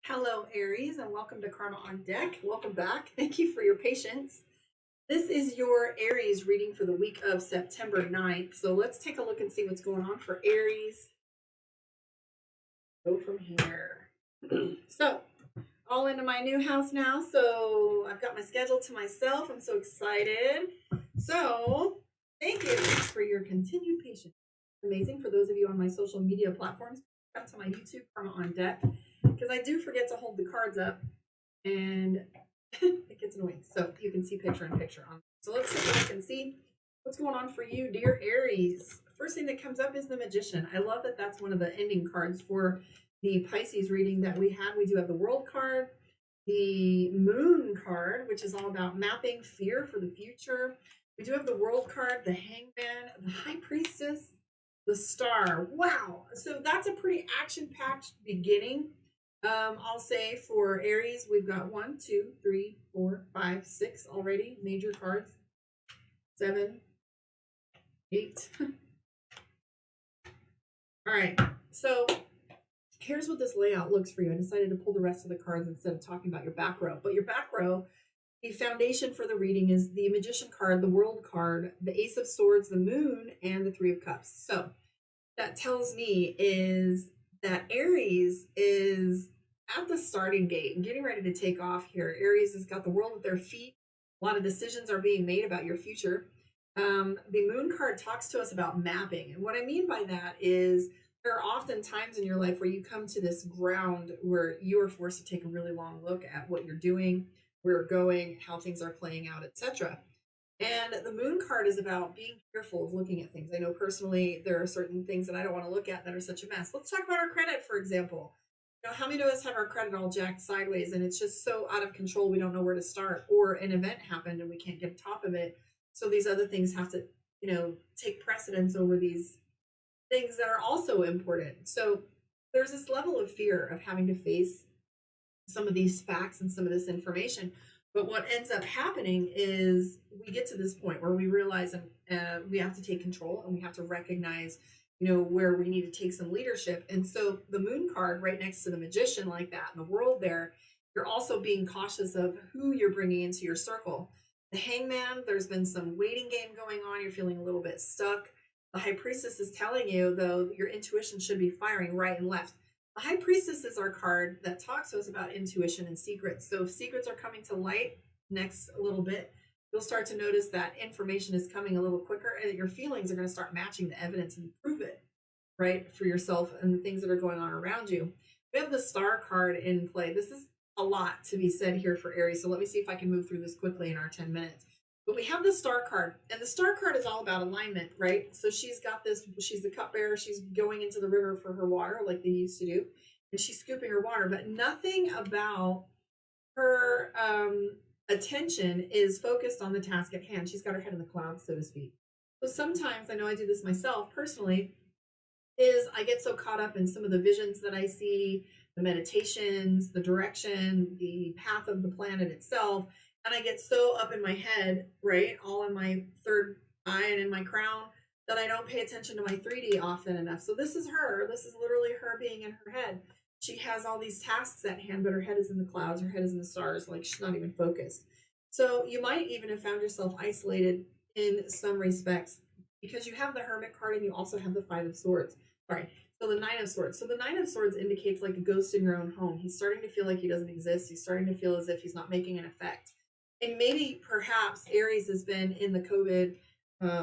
Hello, Aries, and welcome to Karma on Deck. Welcome back. Thank you for your patience. This is your Aries reading for the week of September 9th. So let's take a look and see what's going on for Aries. Go from here. So, all into my new house now. So, I've got my schedule to myself. I'm so excited. So, thank you for your continued patience. Amazing. For those of you on my social media platforms, come to my YouTube, Karma on Deck, because I do forget to hold the cards up and it gets annoying. So you can see picture in picture on. So let's take a look and see what's going on for you, dear Aries. First thing that comes up is the Magician. I love that that's one of the ending cards for the Pisces reading that we had. We do have the World card, the Moon card, which is all about mapping fear for the future. We do have the World card, the Hangman, the High Priestess, the Star. Wow. So that's a pretty action-packed beginning. I'll say for Aries, we've got 1, 2, 3, 4, 5, 6 already major cards. 7, 8. All right. So here's what this layout looks for you. I decided to pull the rest of the cards instead of talking about your back row. But your back row, the foundation for the reading is the Magician card, the World card, the Ace of Swords, the Moon, and the Three of Cups. So that tells me is that Aries is at the starting gate and getting ready to take off here. Aries has got the world at their feet. A lot of decisions are being made about your future. The Moon card talks to us about mapping. And what I mean by that is there are often times in your life where you come to this ground where you are forced to take a really long look at what you're doing, where you're going, how things are playing out, etc. And the Moon card is about being careful of looking at things. I know personally there are certain things that I don't want to look at that are such a mess. Let's talk about our credit, for example. You know, how many of us have our credit all jacked sideways and it's just so out of control we don't know where to start, or an event happened and we can't get on top of it. So these other things have to, take precedence over these things that are also important. So there's this level of fear of having to face some of these facts and some of this information. But what ends up happening is we get to this point where we realize we have to take control and we have to recognize, where we need to take some leadership. And so the Moon card right next to the Magician like that in the world there, you're also being cautious of who you're bringing into your circle. The Hangman, there's been some waiting game going on. You're feeling a little bit stuck. The High Priestess is telling you, though, your intuition should be firing right and left. The High Priestess is our card that talks to us about intuition and secrets. So if secrets are coming to light next a little bit, you'll start to notice that information is coming a little quicker and that your feelings are going to start matching the evidence and prove it, right, for yourself and the things that are going on around you. We have the Star card in play. This is a lot to be said here for Aries. So let me see if I can move through this quickly in our 10 minutes. But we have the Star card, and the Star card is all about alignment, right? So she's got this, she's the cupbearer, she's going into the river for her water like they used to do, and she's scooping her water, but nothing about her attention is focused on the task at hand. She's got her head in the clouds, so to speak. So sometimes, I know I do this myself personally, is I get so caught up in some of the visions that I see, the meditations, the direction, the path of the planet itself, and I get so up in my head, right, all in my third eye and in my crown, that I don't pay attention to my 3D often enough. So this is her. This is literally her being in her head. She has all these tasks at hand, but her head is in the clouds, her head is in the stars, like she's not even focused. So you might even have found yourself isolated in some respects because you have the Hermit card and you also have the Five of Swords. Sorry. So the Nine of Swords. So the Nine of Swords indicates like a ghost in your own home. He's starting to feel like he doesn't exist. He's starting to feel as if he's not making an effect. And maybe perhaps Aries has been in the COVID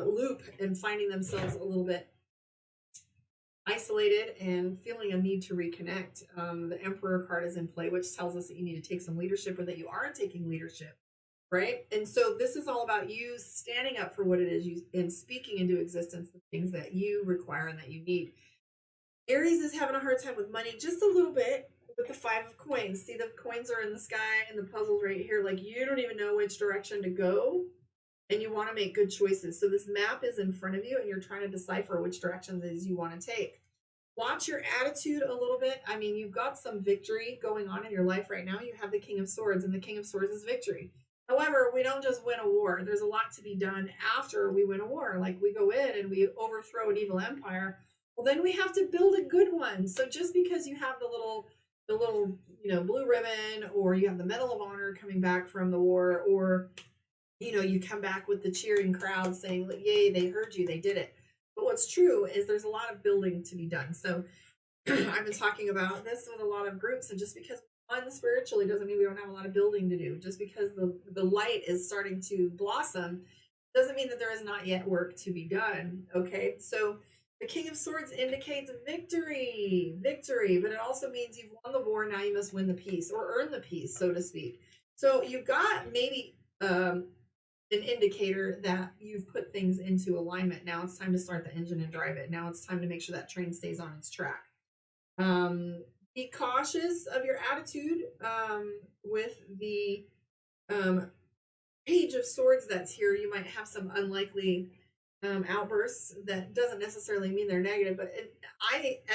loop and finding themselves a little bit isolated and feeling a need to reconnect. The Emperor card is in play, which tells us that you need to take some leadership or that you are taking leadership, right? And so this is all about you standing up for what it is and speaking into existence the things that you require and that you need. Aries is having a hard time with money just a little bit with the Five of Coins. See, the coins are in the sky and the puzzle's right here. Like you don't even know which direction to go and you want to make good choices. So this map is in front of you and you're trying to decipher which directions it is you want to take. Watch your attitude a little bit. I mean, you've got some victory going on in your life right now. You have the King of Swords, and the King of Swords is victory. However, we don't just win a war. There's a lot to be done after we win a war. Like we go in and we overthrow an evil empire. Well, then we have to build a good one. So just because you have the the little, blue ribbon, or you have the Medal of Honor coming back from the war, or, you come back with the cheering crowd saying, like, yay, they heard you, they did it. But what's true is there's a lot of building to be done. So I've been talking about this with a lot of groups, and just because one spiritually doesn't mean we don't have a lot of building to do. Just because the light is starting to blossom doesn't mean that there is not yet work to be done. Okay, so the King of Swords indicates victory, but it also means you've won the war. Now you must win the peace, or earn the peace, so to speak. So you've got maybe an indicator that you've put things into alignment. Now it's time to start the engine and drive it. Now it's time to make sure that train stays on its track. Be cautious of your attitude with the Page of Swords that's here. You might have some unlikely outbursts. That doesn't necessarily mean they're negative, but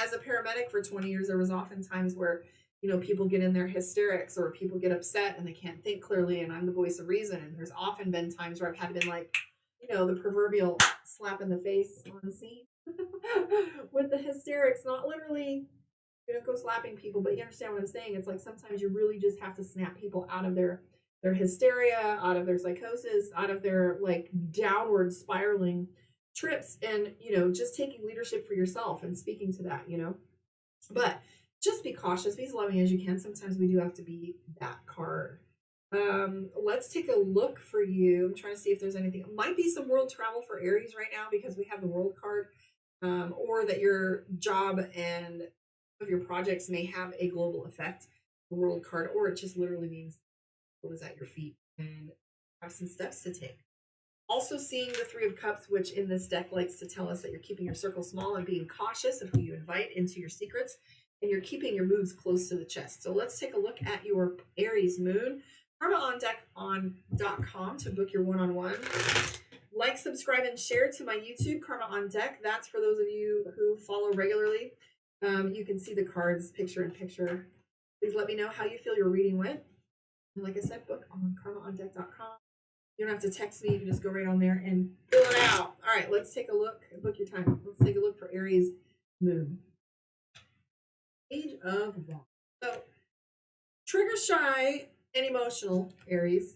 as a paramedic for 20 years, there was often times where, people get in their hysterics, or people get upset and they can't think clearly, and I'm the voice of reason. And there's often been times where I've had to been like, the proverbial slap in the face on the scene with the hysterics, not literally, go slapping people, but you understand what I'm saying. It's like sometimes you really just have to snap people out of their hysteria, out of their psychosis, out of their like downward spiraling trips, and just taking leadership for yourself and speaking to that. But just be cautious, be as loving as you can. Sometimes we do have to be that card. Let's take a look for you. I'm trying to see if there's anything. It might be some world travel for Aries right now, because we have the world card, or that your job and of your projects may have a global effect, the world card, or it just literally means what is at your feet and have some steps to take. Also seeing the Three of Cups, which in this deck likes to tell us that you're keeping your circle small and being cautious of who you invite into your secrets, and you're keeping your moves close to the chest. So let's take a look at your Aries moon. KarmaOnDeck.com to book your one-on-one. Like, subscribe, and share to my YouTube, Karma on Deck. That's for those of you who follow regularly. You can see the cards picture in picture. Please let me know how you feel your reading went. And like I said, book on KarmaOnDeck.com. You don't have to text me. You can just go right on there and fill it out. All right, let's take a look. Book your time. Let's take a look for Aries moon. Page of Wands. So, trigger shy and emotional Aries.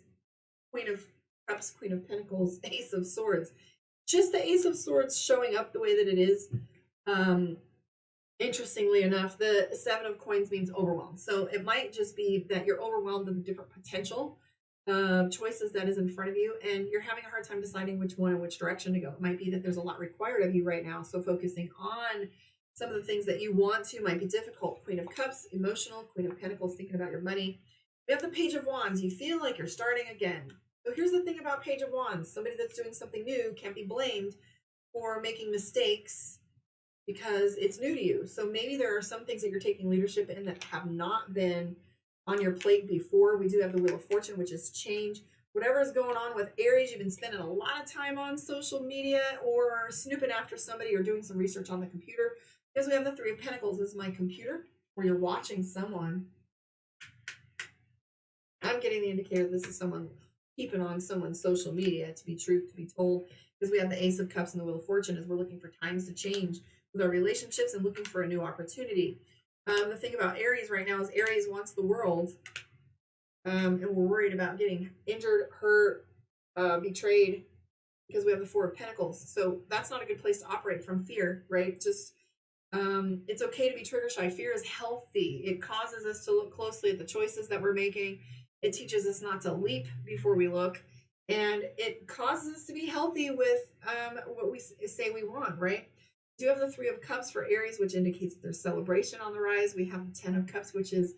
Queen of Cups, Queen of Pentacles, Ace of Swords. Just the Ace of Swords showing up the way that it is. Interestingly enough, the Seven of Coins means overwhelmed. So it might just be that you're overwhelmed with the different potential choices that is in front of you, and you're having a hard time deciding which one and which direction to go. It might be that there's a lot required of you right now, so focusing on some of the things that you want to might be difficult. Queen of Cups, emotional. Queen of Pentacles, thinking about your money. We have the Page of Wands. You feel like you're starting again. So here's the thing about Page of Wands. Somebody that's doing something new can't be blamed for making mistakes because it's new to you. So maybe there are some things that you're taking leadership in that have not been on your plate before. We do have the Wheel of Fortune, which is change. Whatever is going on with Aries, you've been spending a lot of time on social media or snooping after somebody or doing some research on the computer. Because we have the Three of Pentacles. This is my computer, where you're watching someone. I'm getting the indicator this is someone keeping on someone's social media, to be truth to be told. Because we have the Ace of Cups and the Wheel of Fortune, as we're looking for times to change with our relationships and looking for a new opportunity. The thing about Aries right now is Aries wants the world, and we're worried about getting injured, hurt, betrayed, because we have the Four of Pentacles. So that's not a good place to operate from fear, right? Just it's okay to be trigger shy. Fear is healthy. It causes us to look closely at the choices that we're making. It teaches us not to leap before we look, and it causes us to be healthy with what we say we want, right? We do have the Three of Cups for Aries, which indicates there's celebration on the rise. We have the Ten of Cups, which is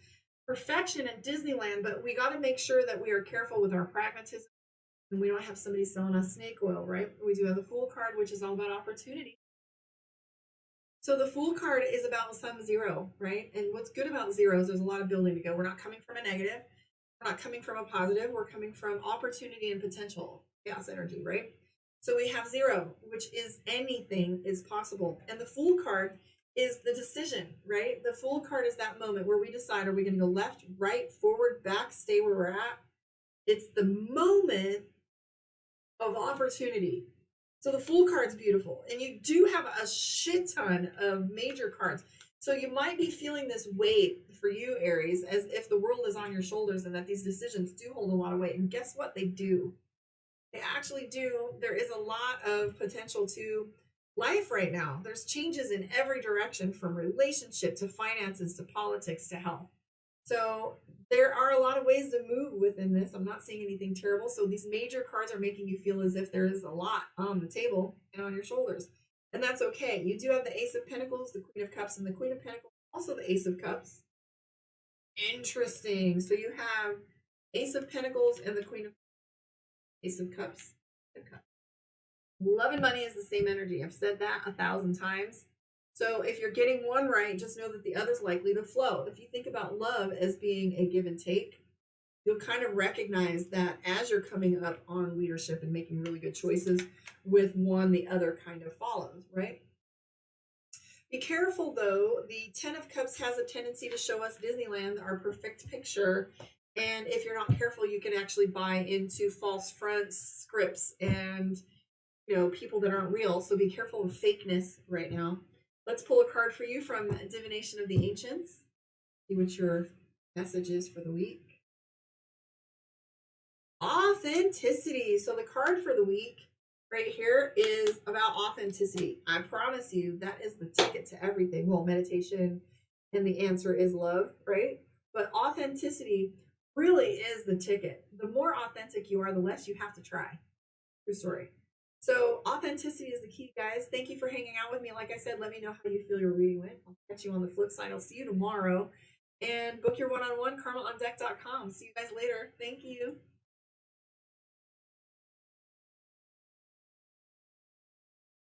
perfection at Disneyland, but we got to make sure that we are careful with our pragmatism and we don't have somebody selling us snake oil, right? We do have the Fool card, which is all about opportunity. So the Fool card is about some zero, right? And what's good about zero is there's a lot of building to go. We're not coming from a negative. We're not coming from a positive. We're coming from opportunity and potential, chaos energy, right? So we have zero, which is anything is possible. And the Fool card is the decision, right? The Fool card is that moment where we decide, are we going to go left, right, forward, back, stay where we're at? It's the moment of opportunity. So the Fool card's beautiful. And you do have a shit ton of major cards. So you might be feeling this weight for you, Aries, as if the world is on your shoulders and that these decisions do hold a lot of weight. And guess what? They do. They actually do. There is a lot of potential to life right now. There's changes in every direction, from relationship to finances to politics to health. So there are a lot of ways to move within this. I'm not seeing anything terrible. So these major cards are making you feel as if there is a lot on the table and on your shoulders. And that's okay. You do have the Ace of Pentacles, the Queen of Cups, and the Queen of Pentacles, also the Ace of Cups. Interesting. So you have Ace of Pentacles and the Queen of Ace of Cups. Love and money is the same energy. I've said that 1,000 times. So if you're getting one right, just know that the other's likely to flow. If you think about love as being a give and take, you'll kind of recognize that as you're coming up on leadership and making really good choices with one, the other kind of follows, right? Be careful though. The 10 of Cups has a tendency to show us Disneyland, our perfect picture. And if you're not careful, you can actually buy into false fronts, scripts, and people that aren't real. So be careful of fakeness right now. Let's pull a card for you from Divination of the Ancients. See what your message is for the week. Authenticity. So the card for the week right here is about authenticity. I promise you that is the ticket to everything. Well, meditation and the answer is love, right? But authenticity really is the ticket. The more authentic you are, the less you have to try. True story. So authenticity is the key, guys. Thank you for hanging out with me. Like I said, let me know how you feel your reading went. I'll catch you on the flip side. I'll see you tomorrow. And book your one-on-one, karmaondeck.com. See you guys later. Thank you.